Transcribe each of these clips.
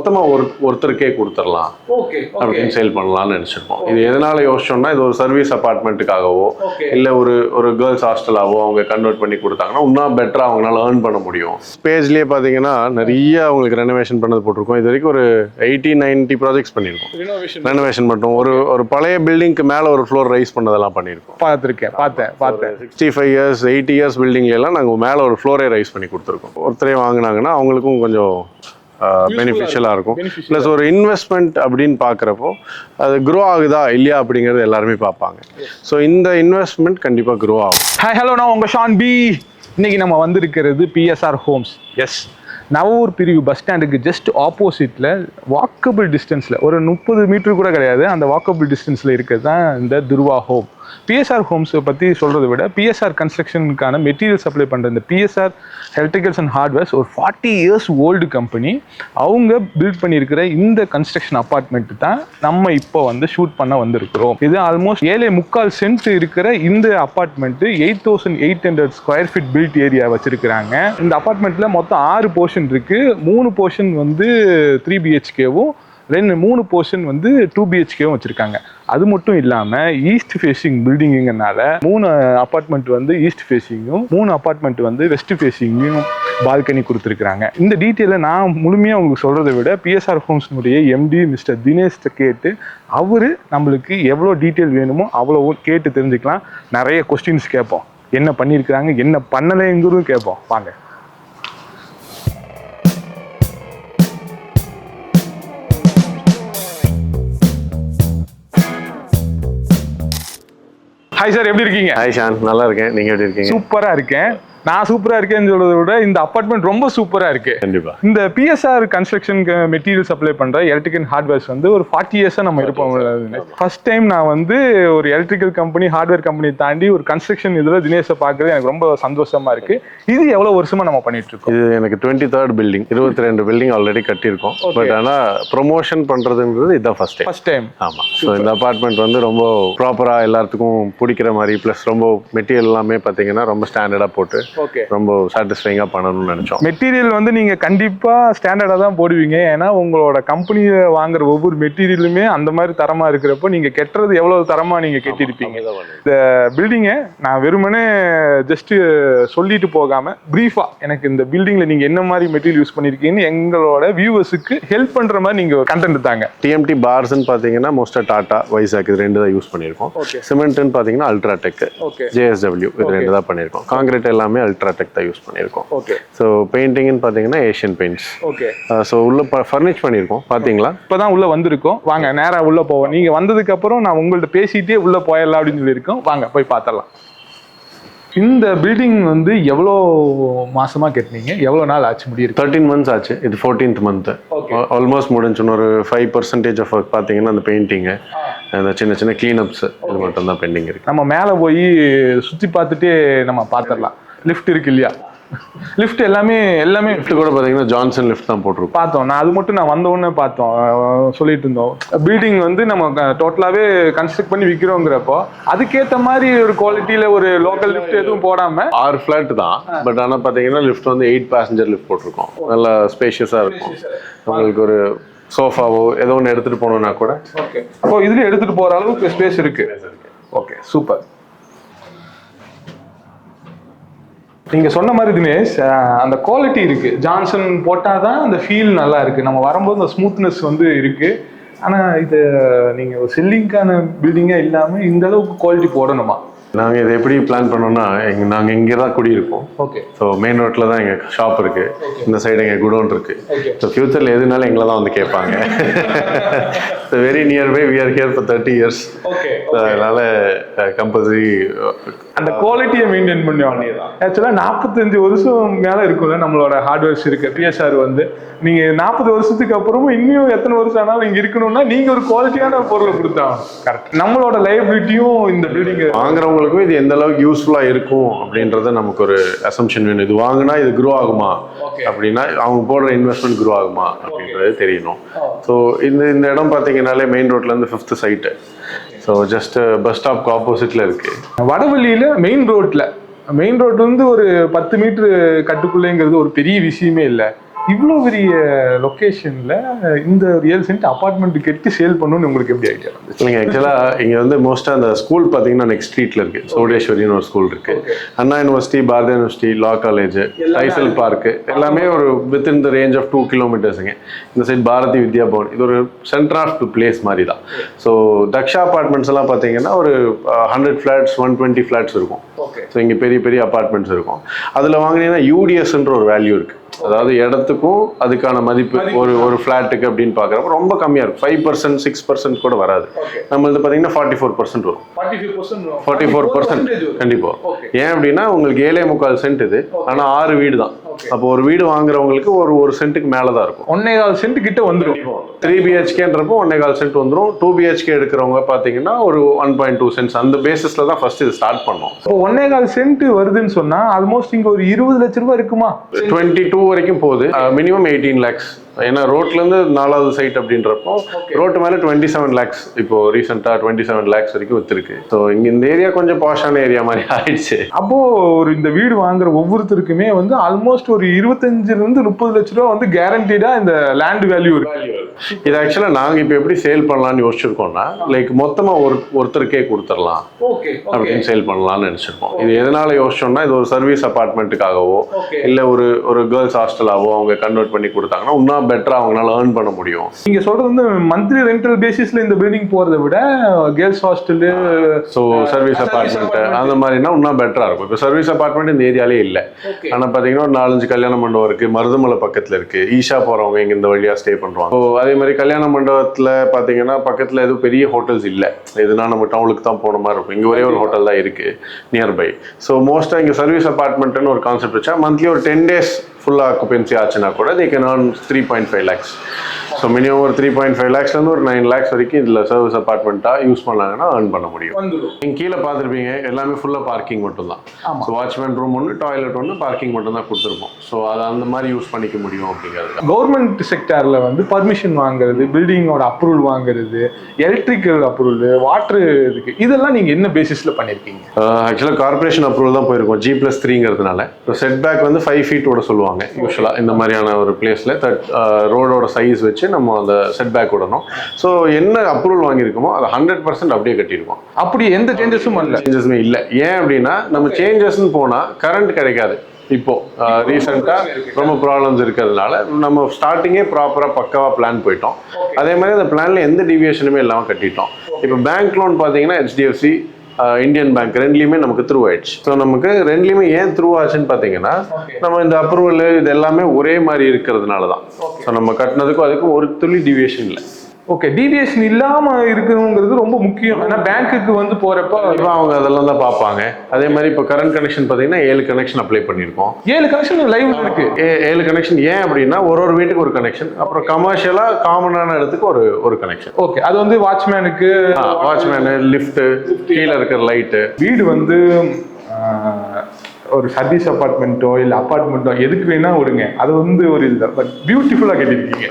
மொத்தமா ஒருத்தருக்கே கொடுத்துடலாம் அப்படின்னு சேல் பண்ணலாம்னு நினைச்சிருக்கோம். இது எதனால யோசிச்சோம்னா, இது ஒரு சர்வீஸ் அபார்ட்மெண்ட்டுக்காகவோ இல்ல ஒரு கேர்ள்ஸ் ஹாஸ்டலாவோ அவங்க கன்வெர்ட் பண்ணி கொடுத்தாங்கன்னா இன்னும் பெட்டரா அவங்களால ஏர்ன் பண்ண முடியும். ஸ்பேஸ்லயே பாத்தீங்கன்னா நிறைய அவங்களுக்கு ரெனோவேஷன் பண்ணது போட்டிருக்கோம். இது வரைக்கும் ஒரு 80-90 ப்ராஜெக்ட்ஸ் பண்ணியிருக்கோம். ரெனோவேஷன் மட்டும் ஒரு பழைய பில்டிங்க்கு மேல ஒரு ஃப்ளோர் ரைஸ் பண்ணதெல்லாம் பண்ணியிருக்கோம். பார்த்தேன் 65 years 80 years பில்டிங்ல எல்லாம் நாங்க மேல ஒரு ஃப்ளோரே ரைஸ் பண்ணி கொடுத்துருக்கோம். ஒருத்தரே வாங்கினாங்கன்னா அவங்களுக்கும் கொஞ்சம் பெனிஃபிஷியலாக இருக்கும். ப்ளஸ் ஒரு இன்வெஸ்ட்மெண்ட் அப்படின்னு பார்க்குறப்போ அது க்ரோ ஆகுதா இல்லையா அப்படிங்கிறது எல்லாருமே பார்ப்பாங்க. ஸோ இந்த இன்வெஸ்ட்மெண்ட் கண்டிப்பாக க்ரோ ஆகும். ஹலோ, நான் உங்கள் ஷான் பி. இன்னைக்கு நம்ம வந்திருக்கிறது பிஎஸ்ஆர் ஹோம்ஸ். எஸ், நவூர் பிரிவு பஸ் ஸ்டாண்டுக்கு ஜஸ்ட் ஆப்போசிட்டில் வாக்கபிள் டிஸ்டன்ஸில் ஒரு 30 மீட்டர் கூட கிடையாது, அந்த வாக்கபிள் டிஸ்டன்ஸில் இருக்கிறது தான் இந்த துர்வா ஹோம். பிஎஸ்ஆர் ஹோம்ஸை பற்றி சொல்கிறத விட பிஎஸ்ஆர் கன்ஸ்ட்ரக்ஷனுக்கான மெட்டீரியல் சப்ளை பண்ணுற இந்த பிஎஸ்ஆர் எலக்ட்ரிக்கல்ஸ் அண்ட் ஹார்ட்வேர்ஸ் ஒரு 40 years ஓல்டு கம்பெனி. அவங்க பில்ட் பண்ணியிருக்கிற இந்த கன்ஸ்ட்ரக்ஷன் அப்பார்ட்மெண்ட் தான் நம்ம இப்போ ஷூட் பண்ண வந்திருக்கிறோம். இது ஆல்மோஸ்ட் 7.25 சென்ட் இருக்கிற இந்த apartment 8,800 square feet built area வச்சிருக்கிறாங்க. இந்த அப்பார்ட்மெண்ட்டில் மொத்தம் 6 போர்ஷன் இருக்குது. 3 போர்ஷன் 3 BHKவும் 3 போர்ஷன் 2 BHKவும் வச்சிருக்காங்க. அது மட்டும் இல்லாமல் ஈஸ்ட் ஃபேஸிங் பில்டிங்குங்கனால 3 அப்பார்ட்மெண்ட் ஈஸ்ட் ஃபேஸிங்கும் 3 அப்பார்ட்மெண்ட் வெஸ்ட் ஃபேஸிங்கும் பால்கனி கொடுத்துருக்குறாங்க. இந்த டீட்டெயிலை நான் முழுமையாக உங்களுக்கு சொல்கிறத விட பிஎஸ்ஆர் ஹோம்ஸ்னுடைய MD மிஸ்டர் தினேஷ்ட கேட்டு அவர் நம்மளுக்கு எவ்வளோ டீட்டெயில் வேணுமோ அவ்வளோ கேட்டு தெரிஞ்சுக்கலாம். நிறைய கொஸ்டின்ஸ் கேட்போம், என்ன பண்ணியிருக்கிறாங்க என்ன பண்ணலைங்கிறதும் கேட்போம். வாங்க. ஹாய் சார், எப்படி இருக்கீங்க? ஹாய் ஷான், நல்லா இருக்கேன். நீங்க எப்படி இருக்கீங்க? சூப்பரா இருக்கேன். நான் சூப்பரா இருக்கேன்னு சொல்றதை விட இந்த அப்பார்ட்மெண்ட் ரொம்ப சூப்பரா இருக்கு. கண்டிப்பா. இந்த பிஎஸ்ஆர் கன்ஸ்ட்ரக்ஷன் மெட்டீரியல் சப்ளை பண்ற எலக்ட்ரிக்கல் ஹார்ட்வேர்ஸ் ஒரு 40 years நம்ம இருப்போம். ஃபர்ஸ்ட் டைம் நான் ஒரு எலக்ட்ரிக்கல் கம்பெனி ஹார்ட்வேர் கம்பெனி தாண்டி ஒரு கன்ஸ்ட்ரக்ஷன் இதுல தினேஷை பார்க்கறது எனக்கு ரொம்ப சந்தோஷமா இருக்கு. இது எவ்வளவு வருஷமா நம்ம பண்ணிட்டு இருக்கோம்? இது எனக்கு 23rd பில்டிங். 22 பில்டிங் ஆல்ரெடி கட்டியிருக்கோம். பட் ஆனா ப்ரொமோஷன் பண்றதுங்கிறது இதுதான் ஃபர்ஸ்ட் டைம். ஆமா. ஸோ இந்த அபார்ட்மெண்ட் ரொம்ப ப்ராப்பரா எல்லாத்துக்கும் பிடிக்கிற மாதிரி, பிளஸ் ரொம்ப மெட்டீரியல் எல்லாமே பாத்தீங்கன்னா ரொம்ப ஸ்டாண்டர்டா போட்டு ரொம்ப சாட்டிஸ்ஃபைங்கா பண்ணணும்னு நினைச்சோம். மெட்டீரியல் நீங்க கண்டிப்பா ஸ்டாண்டர்டா தான் போடுவீங்க. ஏன்னா உங்களோட கம்பெனியை வாங்குற ஒவ்வொரு மெட்டீரியலுமே அந்த மாதிரி தரமா இருக்கிறப்போ நீங்க கெட்டுறது எவ்வளவு தரமா நீங்க கெட்டிருப்பீங்க. இந்த பில்டிங்கை நான் வெறுமனே ஜஸ்ட் சொல்லிட்டு போகாம பிரீஃபா எனக்கு இந்த பில்டிங்ல நீங்க என்ன மாதிரி மெட்டீரியல் யூஸ் பண்ணிருக்கீங்கன்னு எங்களோட வியூவர்ஸுக்கு ஹெல்ப் பண்ற மாதிரி நீங்க கண்டென்ட் தாங்க. TMT பார்ஸ்ன்னு பாத்தீங்கன்னா மோஸ்டா டாடா, வைசாக் இது 2 தான் யூஸ் பண்ணிருக்கோம். சிமெண்ட்னு பாத்தீங்கன்னா அல்ட்ராடெக், JSW இது 2 தான் பண்ணிருக்கோம். காங்கிரீட் எல்லாமே அல்ட்ராடெக் தான் யூஸ் பண்ணிருக்கோம். ஸோ பெயிண்டிங்னு பாத்தீங்கன்னா ஏஷியன் பெயிண்ட்ஸ். ஸோ உள்ள ஃபர்னிஷ் பண்ணிருக்கோம். பாத்தீங்களா? இப்பதான் உள்ள வந்திருக்கோம். வாங்க நேரா உள்ள போவோம். நீங்க வந்ததுக்கு அப்புறம் நான் உங்கள்ட்ட பேசிட்டே உள்ள போயிடலாம் அப்படின்னு சொல்லியிருக்கோம். வாங்க போய் பார்த்தரலாம். இந்த பில்டிங் எவ்வளோ மாசமா கட்டினீங்க? எவ்வளோ நாள் ஆச்சு முடியும்? 13 months ஆச்சு. இது 14th month. ஆல்மோஸ்ட் முடிஞ்சு. ஒரு 5% ஆஃப் ஒர்க் பார்த்தீங்கன்னா அந்த பெயிண்டிங்கு, அந்த சின்ன சின்ன கிளீனப்ஸ் இது மட்டும் தான் பெண்டிங் இருக்கு. நம்ம மேலே போய் சுற்றி பார்த்துட்டே நம்ம பார்த்துடலாம். லிஃப்ட் இருக்கு இல்லையா? லிஃப்ட் எல்லாமே லிஃப்ட் கூட பார்த்தீங்கன்னா ஜான்சன் லிஃப்ட் தான் போட்டிருக்கோம். பார்த்தோம். நான் அது மட்டும் நான் வந்த உடனே பார்த்தோம். சொல்லிட்டு இருந்தோம் பில்டிங் நம்ம டோட்டலாகவே கன்ஸ்ட்ரக்ட் பண்ணி விற்கிறோங்கிறப்போ அதுக்கேற்ற மாதிரி ஒரு குவாலிட்டியில் ஒரு லோக்கல் லிஃப்ட் எதுவும் போடாமல் 6 ஃபிளாட் தான். பட் ஆனால் பார்த்தீங்கன்னா லிஃப்ட் 8 passenger லிஃப்ட் போட்டிருக்கோம். நல்லா ஸ்பேஷியஸாக இருக்கும். உங்களுக்கு ஒரு சோஃபாவோ ஏதோ ஒன்று எடுத்துகிட்டு போகணுன்னா கூட அப்போ இதில் எடுத்துகிட்டு போகிற அளவுக்கு ஸ்பேஸ் இருக்கு. Okay, super. நீங்க சொன்ன மாதிரி தினேஷ், அந்த குவாலிட்டி இருக்கு. ஜான்சன் போட்டாதான் அந்த ஃபீல் நல்லா இருக்கு. நம்ம வரும்போது அந்த ஸ்மூத்னஸ் இருக்கு. ஆனா இது நீங்க ஒரு செல்லிங்கான பில்டிங்கா இல்லாம இந்த அளவுக்கு குவாலிட்டி போடணுமா? நாங்கள் இதை எப்படி பிளான் பண்ணோம்னா, நாங்கள் இங்கே தான் குடியிருக்கோம். ஸோ மெயின் ரோட்டில் தான் எங்கள் ஷாப் இருக்கு. இந்த சைடு எங்கள் குடோன் இருக்கு. ஸோ ஃபியூச்சரில் எதுனாலும் எங்களை தான் கேட்பாங்க. Very nearby, we are here for 30 years. அதனால கம்பல்சரி அந்த குவாலிட்டியை மெயின்டைன் பண்ணுவாங்க. ஆக்சுவலாக 45 வருஷம் மேலே இருக்கும்ல நம்மளோட ஹார்ட்வேர்ஸ் இருக்கு. பிஎஸ்ஆர் நீங்க 40 வருஷத்துக்கு அப்புறமும் இன்னும் எத்தனை வருஷம் ஆனாலும் இங்க இருக்கணும்னா நீங்க ஒரு குவாலிட்டியான பொருளை கொடுத்தாங்க. கரெக்ட். நம்மளோட லைபிலிட்டியும் இந்த பில்டிங் வாங்குறவங்களுக்கும் இது எந்த அளவுக்கு யூஸ்ஃபுல்லா இருக்கும் அப்படின்றத நமக்கு ஒரு அசம்ஷன் வேணும். இது வாங்கினா இது க்ரோ ஆகுமா அப்படின்னா, அவங்க போடுற இன்வெஸ்ட்மெண்ட் க்ரோ ஆகுமா அப்படின்றது தெரியணும். ஸோ இந்த இடம் பார்த்தீங்கன்னாலே மெயின் ரோட்ல இருந்து 5th site. So just bus ஸ்டாப்க்கு ஆப்போசிட்ல இருக்கு. வடவள்ளியில மெயின் ரோட்ல ஒரு 10 மீட்டர் கட்டுக்குள்ளேங்கிறது ஒரு பெரிய விஷயமே இல்லை. இவ்வளோ பெரிய லொக்கேஷன்ல இந்த 7 சென்ட் அபார்ட்மெண்ட் கட்டி சேல் பண்ணணும்னு உங்களுக்கு எப்படி ஐடியா வந்துச்சு? இல்லைங்க, ஆக்சுவலாக இங்கே வந்து மோஸ்ட்டாக அந்த ஸ்கூல் பார்த்தீங்கன்னா நெக்ஸ்ட் ஸ்ட்ரீட்டில் இருக்குது. சோடேஸ்வரின்னு ஒரு ஸ்கூல் இருக்குது. Anna university, Bharatiya university, law college, Tidel park எல்லாமே ஒரு வித்தின் த ரேஞ்ச் ஆஃப் 2 கிலோமீட்டர்ஸுங்க. இந்த சைட் பாரதி வித்யா பவன், இது ஒரு சென்டர் ஆஃப் பிளேஸ் மாதிரி தான். ஸோ தக்ஷா அபார்ட்மெண்ட்ஸ் எல்லாம் பார்த்தீங்கன்னா ஒரு 100 ஃப்ளாட்ஸ் 120 ஃப்ளாட்ஸ் இருக்கும். ஸோ இங்கே பெரிய பெரிய அபார்ட்மெண்ட்ஸ் இருக்கும். அதில் வாங்கினீங்கன்னா யூடிஎஸ்ன்ற ஒரு வேல்யூ இருக்குது. அதாவது இடத்துக்கும் அதுக்கான மதிப்பு ஒரு ஃபிளாட்டுக்கு அப்படின்னு பார்க்குறப்ப ரொம்ப கம்மியாக இருக்கும். 5% 6% கூட வராது. நம்மளது பார்த்தீங்கன்னா 44% வரும். 44% கண்டிப்பாக. ஏன் அப்படின்னா உங்களுக்கு 7.25 சென்ட் இது, ஆனால் 6 வீடு தான். அப்போ ஒரு வீடு வாங்குறவங்களுக்கு ஒரு சென்ட்டுக்கு மேலே தான் இருக்கும். 1.25 சென்ட் கிட்ட வந்துடும். 3 BHKன்றப்போ 1.25 சென்ட் வந்துடும். 2 BHK எடுக்கிறவங்க பார்த்தீங்கன்னா ஒரு 1.2 சென்ட்ஸ் அந்த பேசிஸ்ல தான் ஃபர்ஸ்ட் இது ஸ்டார்ட் பண்ணோம். 1.25 சென்ட் வருதுன்னு சொன்னா ஆல்மோஸ்ட் இங்க ஒரு 20 லட்ச ரூபாய் இருக்குமா? 22 வரைக்கும் போகுது. Minimum 18 lakhs. ஏன்னா ரோட்லேருந்து 4வது சைட் அப்படின்றப்போ ரோட்டு மேலே 27 lakhs இப்போ ரீசெண்டாக 27 lakhs வரைக்கும் வித்துருக்கு. ஸோ இங்கே இந்த ஏரியா கொஞ்சம் பாஷான ஏரியா மாதிரி ஆயிடுச்சு. அப்போ ஒரு இந்த வீடு வாங்குற ஒவ்வொருத்தருக்குமே வந்து ஆல்மோஸ்ட் ஒரு 25 to 30 லட்ச ரூபா வந்து கேரண்டீடா இந்த லேண்ட் வேல்யூ இருக்கு. இது ஆக்சுவலாக நாங்கள் இப்போ எப்படி சேல் பண்ணலாம்னு யோசிச்சிருக்கோம்னா, லைக் மொத்தமாக ஒருத்தருக்கே கொடுத்துடலாம் அப்படின்னு சேல் பண்ணலாம்னு நினச்சிருக்கோம். இது எதனால யோசிச்சோம்னா, இது ஒரு சர்வீஸ் அபார்ட்மெண்ட்டுக்காகவோ இல்லை ஒரு கேர்ள்ஸ் ஹாஸ்டலாவோ அவங்க கன்வெர்ட் பண்ணி கொடுத்தாங்கன்னா இன்னும் பெட்டரா அவங்களால ஏர்ன் பண்ண முடியும். நீங்க சொல்றது வந்து மந்த்லி ரெண்டல் பேசிஸ்ல இந்த பில்டிங் போறதை விட girls hostel, so service apartment அந்த மாதிரினா இன்னும் பெட்டரா இருக்கும். இப்போ சர்வீஸ் அபார்ட்மெண்ட் இந்த ஏரியாலே இல்லை. ஆனால் பார்த்தீங்கன்னா ஒரு 4-5 கல்யாண மண்டபம் இருக்கு, மருதமலை பக்கத்தில் இருக்கு, ஈஷா போறவங்க இங்க இந்த வழியா ஸ்டே பண்றாங்க. ஸோ அதே மாதிரி கல்யாண மண்டபத்தில் பார்த்தீங்கன்னா பக்கத்தில் எதுவும் பெரிய ஹோட்டல்ஸ் இல்லை. எதுனா நம்ம டவுனுக்கு தான் போன மாதிரி இருக்கும். இங்கே ஒரே ஒரு ஹோட்டல் தான் இருக்கு நியர்பை. ஸோ மோஸ்ட்டாக இங்கே சர்வீஸ் அபார்ட்மெண்ட்னு ஒரு கான்செப்ட் வச்சா மந்த்லி ஒரு 10 days ஃபுல் ஆக்குபென்சி ஆச்சுன்னா கூட they can earn 3.5 lakhs. So minimum ஒரு 3.5 lakhsலேருந்து ஒரு 9 lakhs வரைக்கும் இதில் சர்வீஸ் அபார்ட்மெண்ட்டாக யூஸ் பண்ணாங்கன்னா ஏர்ன் பண்ண முடியும். நீங்கள் கீழே பார்த்துருப்பீங்க எல்லாமே ஃபுல்லாக பார்க்கிங் மட்டும் தான். ஸோ வாட்ச்மேன் ரூம் ஒன்று, டாய்லெட் ஒன்று, பார்க்கிங் மட்டும் தான் கொடுத்துருப்போம். ஸோ அதை அந்த மாதிரி யூஸ் பண்ணிக்க முடியும் அப்படிங்கிறது. கவர்மெண்ட் செக்டாரில் வந்து பர்மிஷன் வாங்குறது, பில்டிங்கோட அப்ரூவல் வாங்குறது, எலக்ட்ரிக்கல் அப்ரூவல், வாட்டர் இதுக்கு இதெல்லாம் நீங்கள் என்ன பேசிஸில் பண்ணியிருக்கீங்க? ஆக்சுவலாக கார்பரேஷன் அப்ரூவல் தான் போயிருக்கோம் G+3ங்கிறதுனால. ஸோ செட் பேக் வந்து 5 feet சொல்லுவாங்க யூஸ்வலாக இந்த மாதிரியான ஒரு பிளேஸில். ரோடோட சைஸ் வச்சு நம்ம அந்த செட் பேக் விடணும். ஸோ என்ன அப்ரூவல் வாங்கியிருக்கோமோ அதை 100% அப்படியே கட்டியிருக்கோம். அப்படி எந்த சேஞ்சஸும் சேஞ்சஸுமே இல்லை. ஏன் அப்படின்னா நம்ம சேஞ்சஸ்ன்னு போனால் கரண்ட் கிடைக்காது. இப்போ ரீசெண்டாக ரொம்ப ப்ராப்ளம்ஸ் இருக்கிறதுனால நம்ம ஸ்டார்டிங்கே ப்ராப்பராக பக்காவாக பிளான் போயிட்டோம். அதே மாதிரி அந்த பிளானில் எந்த டிவியேஷனுமே இல்லாமல் கட்டிட்டோம். இப்போ பேங்க் லோன் பார்த்தீங்கன்னா HDFC, இந்தியன் பேங்க் ரெண்டுலையுமே நமக்கு த்ரூ ஆயிடுச்சு. ஸோ நமக்கு ரெண்டுலையுமே ஏன் த்ரூ ஆச்சுன்னு பார்த்தீங்கன்னா, நம்ம இந்த அப்ரூவல் இது எல்லாமே ஒரே மாதிரி இருக்கிறதுனால தான். ஸோ நம்ம கட்டினதுக்கும் அதுக்கும் ஒரு துளி டிவியேஷன் இல்லை. ஓகே, டிவியேஷன் இல்லாம இருக்கணுங்கிறது ரொம்ப முக்கியம். ஏன்னா பேங்க்குக்கு வந்து போறப்ப அவங்க அதெல்லாம் தான் பார்ப்பாங்க. அதே மாதிரி இப்போ கரண்ட் கனெக்ஷன் பார்த்தீங்கன்னா 7 கனெக்ஷன் அப்ளை பண்ணியிருக்கோம். 7 கனெக்ஷன் லைவ்ல இருக்கு. 7 கனெக்ஷன். ஏன் அப்படின்னா ஒரு வீட்டுக்கு ஒரு கனெக்ஷன், அப்புறம் கமர்ஷியலா காமனான இடத்துக்கு ஒரு கனெக்ஷன். ஓகே, அது வந்து வாட்ச்மேனுக்கு, லிஃப்ட், கீழே இருக்கிற லைட்டு. வீடு வந்து ஒரு சர்வீஸ் அபார்ட்மெண்ட்டோ இல்லை அபார்ட்மெண்ட்டோ எதுக்கு வேணா விடுங்க, அது வந்து ஒரு இல்லை, பட் பியூட்டிஃபுல்லாக கட்டியிருக்கீங்க.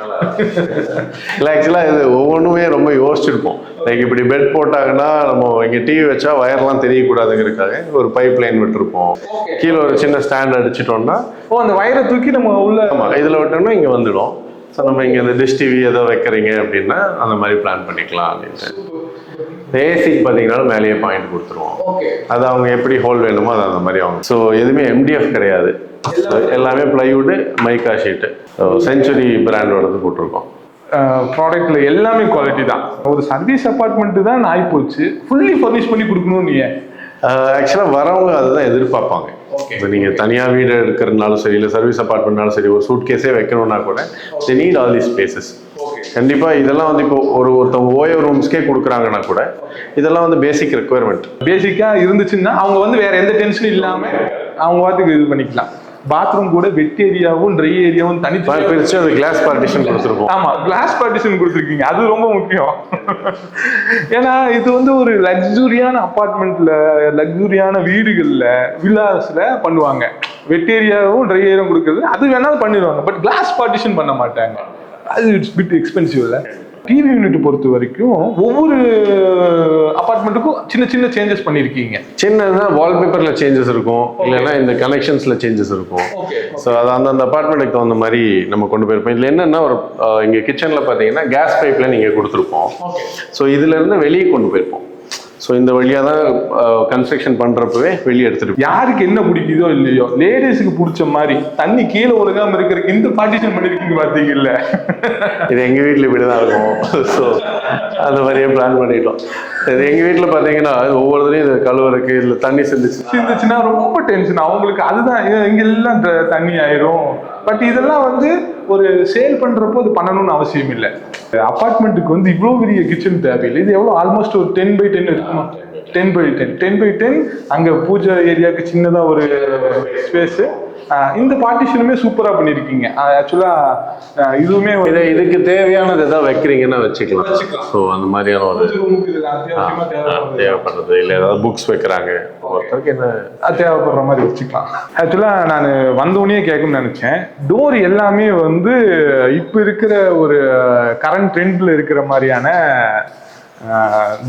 இல்லை ஆக்சுவலாக இது ஒவ்வொன்றுமே ரொம்ப யோசிச்சிருப்போம். லைக் இப்படி பெட் போட்டாங்கன்னா நம்ம இங்கே டிவி வச்சா வயர்லாம் தெரியக்கூடாதுங்கிறதுக்காக ஒரு பைப் லைன் விட்டுருப்போம். கீழே ஒரு சின்ன ஸ்டாண்ட் அடிச்சிட்டோம்னா அந்த வயரை தூக்கி நம்ம உள்ள இதில் விட்டோம்னா இங்கே வந்துடும். ஸோ நம்ம இங்கே இந்த டிஷ் டிவி ஏதோ வைக்கிறீங்க அப்படின்னா அந்த மாதிரி பிளான் பண்ணிக்கலாம் அப்படின்ட்டு. ஏசிக்கு பார்த்தீங்கன்னா மேலேயே பாயிண்ட் கொடுத்துருவோம். அது அவங்க எப்படி ஹோல் வேணுமோ அது அந்த மாதிரி அவங்க. ஸோ எதுவுமே MDF கிடையாது, எல்லாமே பிளைவுட், மைக்கா ஷீட்டு, செஞ்சுரி பிராண்டோடது போட்டிருக்கோம். ப்ராடக்ட்ல எல்லாமே குவாலிட்டி தான். ஒரு சர்வீஸ் அபார்ட்மெண்ட் தான் ஆகி போச்சு, ஃபுல்லி ஃபர்னிஷ் பண்ணி கொடுக்கணும். நீங்க ஆக்சுவலாக வரவங்க அதுதான் எதிர்பார்ப்பாங்க. இப்போ நீங்கள் தனியாக வீடு எடுக்கிறதுனாலும் சரி, இல்லை சர்வீஸ் அபார்ட்மெண்ட்னாலும் சரி, ஒரு சூட் கேஸே வைக்கணும்னா கூட they need all these spaces. கண்டிப்பாக இதெல்லாம் வந்து இப்போ ஒருத்தவங்க ஓயோ ரூம்ஸ்க்கே கொடுக்குறாங்கன்னா கூட இதெல்லாம் வந்து பேசிக் ரெக்குயர்மெண்ட். பேசிக்காக இருந்துச்சுன்னா அவங்க வந்து வேற எந்த டென்ஷனும் இல்லாமல் அவங்க வாட்டுக்கு இது பண்ணிக்கலாம். பாத்ரூம் கூட வெட் ஏரியாவும் ட்ரை ஏரியாவும் தனித்தனி பிரிச்சு அது கிளாஸ் பார்ட்டிஷன் கொடுத்துருக்கோம். ஆமா, கிளாஸ் பார்ட்டிஷன் கொடுத்துருக்கீங்க, அது ரொம்ப முக்கியம். ஏன்னா இது வந்து ஒரு லக்ஸூரியான அபார்ட்மெண்ட்ல, லக்ஸூரியான வீடுகள்ல, வில்லாஸ்ல பண்ணுவாங்க. வெட் ஏரியாவும் ட்ரை ஏரியாவும் கொடுக்குறது அது வேணாலும் பண்ணிடுவாங்க, பட் கிளாஸ் பார்ட்டிஷன் பண்ண மாட்டாங்க. அது இட்ஸ் பிட் எக்ஸ்பென்சிவ் இல்லை. டிவி யூனிட் பொறுத்த வரைக்கும் ஒவ்வொரு அபார்ட்மெண்ட்டுக்கும் சின்ன சின்ன சேஞ்சஸ் பண்ணியிருக்கீங்க. சின்னதுனா வால்பேப்பர்ல சேஞ்சஸ் இருக்கும், இல்லைன்னா இந்த கனெக்ஷன்ஸ்ல சேஞ்சஸ் இருக்கும். ஸோ அது அந்தந்த அபார்ட்மெண்ட்டுக்கு தகுந்த மாதிரி நம்ம கொண்டு போயிருப்போம். இதில் என்னன்னா ஒரு இங்கே கிச்சனில் பார்த்தீங்கன்னா கேஸ் பைப்ல நீங்கள் கொடுத்துருப்போம். ஸோ இதுல இருந்து வெளியே கொண்டு போயிருப்போம். ஸோ இந்த வழியாக தான் கன்ஸ்ட்ரக்ஷன் பண்ணுறப்பவே வெளியே எடுத்துட்டு யாருக்கு என்ன பிடிக்குதோ இல்லையோ லேடிஸுக்கு பிடிச்ச மாதிரி தண்ணி கீழே ஒழுகாமல் இருக்கிறதுக்கு இந்த பார்ட்டிஷன் பண்ணியிருக்கீங்க பார்த்தீங்கல்ல. இது எங்கள் வீட்டில் இப்படி தான் இருக்கும். ஸோ அந்த மாதிரியே பிளான் பண்ணிட்டோம். இது எங்கள் வீட்டில் பார்த்தீங்கன்னா ஒவ்வொருத்தரையும் இது கழுவுறதுக்கு இதில் தண்ணி சிந்துச்சுன்னா ரொம்ப டென்ஷன் அவங்களுக்கு. அதுதான் இங்கே எல்லாம் தண்ணி ஆயிரும். பட் இதெல்லாம் வந்து ஒரு சேல் பண்ணுறப்போ அது பண்ணணும்னு அவசியம் இல்லை. அப்பார்ட்மெண்ட்டுக்கு வந்து இவ்வளோ பெரிய கிச்சன் தேவையில்லை. இது எவ்வளோ ஆல்மோஸ்ட் ஒரு 10x10 இருக்குமா? 10x10 அங்கே பூஜை ஏரியாவுக்கு சின்னதாக ஒரு ஸ்பேஸு. இந்த பார்ட்டிஷனுமே சூப்பராக பண்ணியிருக்கீங்க. ஆக்சுவலாக இதுவுமே இதுக்கு தேவையானது எதாவது வைக்கிறீங்கன்னா வச்சுக்கலாம். ஸோ அந்த மாதிரியான ஒரு தேவைப்படுறது இல்லை, ஏதாவது புக்ஸ் வைக்கிறாங்க ஒருத்தருக்கு என்ன தேவைப்படுற மாதிரி வச்சுக்கலாம். ஆக்சுவலாக நான் வந்தோடனே கேட்கணும்னு நினச்சேன். டோர் எல்லாமே வந்து இப்போ இருக்கிற ஒரு கரண்ட் ட்ரெண்டில் இருக்கிற மாதிரியான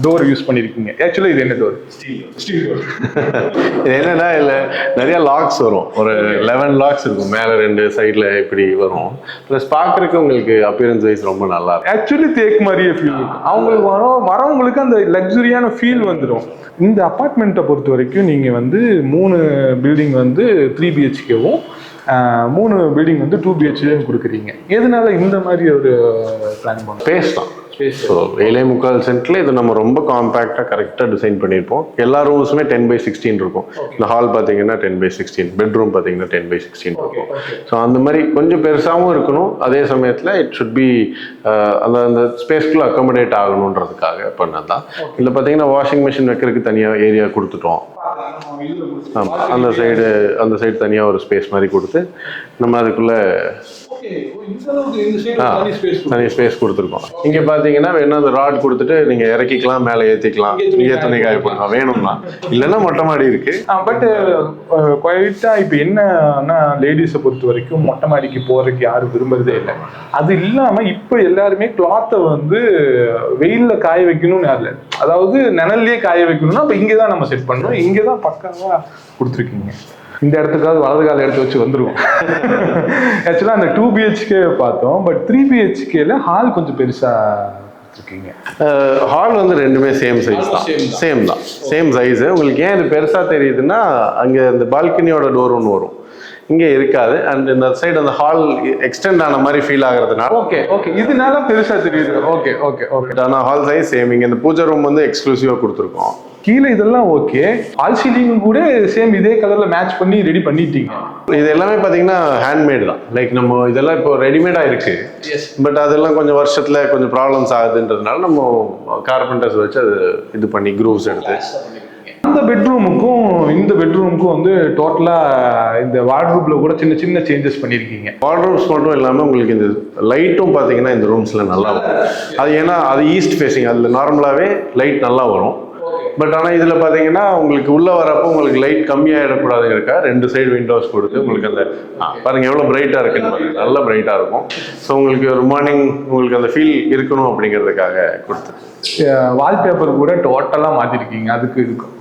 டோர் யூஸ் பண்ணியிருக்கீங்க. ஆக்சுவலாக இது என்ன டோர்? Steel door. இது என்னன்னா இல்லை நிறைய லாக்ஸ் வரும். ஒரு 11 லாக்ஸ் இருக்கும். மேலே 2 சைடில் இப்படி வரும். ப்ளஸ் பார்க்குறதுக்கு உங்களுக்கு அப்பியரன்ஸ் வைஸ் ரொம்ப நல்லா இருக்கும். ஆக்சுவலி தேக் மாதிரியே ஃபீல் இருக்கும். அவங்களுக்கு வரவங்களுக்கு அந்த லக்ஸுரியான ஃபீல் வந்துடும். இந்த அப்பார்ட்மெண்ட்டை பொறுத்த வரைக்கும் நீங்கள் வந்து 3 பில்டிங் வந்து 3 BHKவும் 3 பில்டிங் வந்து 2 BHKவும் கொடுக்குறீங்க. எதனால இந்த மாதிரி ஒரு பிளான் பண்ண? ஸ்பேஸ் தான். ஸோ 7.25 சென்ட்ல இது நம்ம ரொம்ப காம்பேக்டாக கரெக்டாக டிசைன் பண்ணியிருப்போம். எல்லா ரூம்ஸுமே 10x16 இருக்கும். இந்த ஹால் பார்த்தீங்கன்னா 10x16, பெட்ரூம் பார்த்தீங்கன்னா 10x16 இருக்கும். ஸோ அந்த மாதிரி கொஞ்சம் பெருசாகவும் இருக்கணும், அதே சமயத்தில் இட் ஷுட் பி அந்த ஸ்பேஸ்க்குள்ளே அக்காமடேட் ஆகணுன்றதுக்காக பண்ணதான். இதில் பார்த்தீங்கன்னா வாஷிங் மிஷின் வைக்கிறதுக்கு தனியாக ஏரியா கொடுத்துட்டோம். ஆமாம், அந்த சைடு தனியாக ஒரு ஸ்பேஸ் மாதிரி கொடுத்து நம்ம அதுக்குள்ள தனி ஸ்பேஸ் கொடுத்துருக்கோம். இங்கே பார்த்தீங்கன்னா வேணும் அந்த ராட் கொடுத்துட்டு நீங்கள் இறக்கிக்கலாம், மேலே ஏற்றிக்கலாம், இங்கே துணி காய போடலாம் வேணும்னா. இல்லைன்னா மொட்டை மாடி இருக்கு. பட் குவைட்டாக இப்போ என்னன்னா லேடிஸை பொறுத்த வரைக்கும் மொட்டை மாடிக்கு போகிறதுக்கு யாரும் விரும்புறதே இல்லை. அது இல்லாமல் இப்போ எல்லாருமே கிளாத்தை வந்து வெயிலில் காய வைக்கணும்னு இல்லை, அதாவது நிழல்லையே காய வைக்கணும்னா அப்போ இங்கே தான் நம்ம செட் பண்ணணும். இங்கே தான் பக்காவாக கொடுத்துருக்கீங்க. இந்த இடத்துக்காவது வலது கால எடுத்து வச்சு வந்துருவோம். ஆக்சுவலாக அந்த 2 BHK பார்த்தோம். பட் 3 BHKல ஹால் கொஞ்சம் பெருசா இருக்கீங்க. ஹால் வந்து ரெண்டுமே சேம் சைஸ் தான். Same size. உங்களுக்கு ஏன் இது பெருசா தெரியுதுன்னா அங்கே அந்த பால்கனியோட டோர் ஒன்று வரும், இங்கே இருக்காது. அண்ட் இந்த சைடு அந்த ஹால் எக்ஸ்டெண்ட் ஆன மாதிரி ஃபீல் ஆகுறதுனால ஓகே இதனால பெருசா தெரியுது. ஓகே ஆனால் ஹால் சைஸ் சேம். இங்கே இந்த பூஜை ரூம் வந்து எக்ஸ்க்ளூசிவாக கொடுத்துருக்கோம். கீழே இதெல்லாம் ஓகே. ஹால் சீலிங் கூட சேம் இதே கலர்ல மேட்ச் பண்ணி ரெடி பண்ணிட்டீங்க. இது எல்லாமே பார்த்தீங்கன்னா ஹேண்ட்மேட் தான். லைக் நம்ம இதெல்லாம் இப்போ ரெடிமேடாக இருக்கு. பட் அதெல்லாம் கொஞ்சம் வருஷத்துல கொஞ்சம் ப்ராப்ளம்ஸ் ஆகுதுன்றதுனால நம்ம கார்பெண்டர்ஸ் வச்சு அது இது பண்ணி க்ரூவ்ஸ் எடுத்து. அந்த பெட்ரூமுக்கும் இந்த பெட்ரூமுக்கும் வந்து டோட்டலா இந்த வார்ட்ரூப்ல கூட சின்ன சின்ன சேஞ்சஸ் பண்ணிருக்கீங்க. வார்ட்ரூப்ஸ் மட்டும் இல்லாமல் உங்களுக்கு இந்த லைட்டும் பார்த்தீங்கன்னா இந்த ரூம்ஸ்ல நல்லா வரும். அது ஏன்னா அது ஈஸ்ட் ஃபேஸிங், அதில் நார்மலாகவே லைட் நல்லா வரும். பட் ஆனால் இதில் பார்த்தீங்கன்னா உங்களுக்கு உள்ளே வரப்போ உங்களுக்கு லைட் கம்மியாகிடக்கூடாதுங்கிறக்கா 2 சைடு விண்டோஸ் கொடுத்து உங்களுக்கு அந்த பாருங்க எவ்வளோ பிரைட்டாக இருக்குன்னு, நல்லா பிரைட்டாக இருக்கும். ஸோ உங்களுக்கு ஒரு மார்னிங் உங்களுக்கு அந்த ஃபீல் இருக்கணும் அப்படிங்கிறதுக்காக கொடுத்து. வால்பேப்பர் கூட டோட்டலாக மாற்றிருக்கீங்க. அதுக்கு இருக்கும்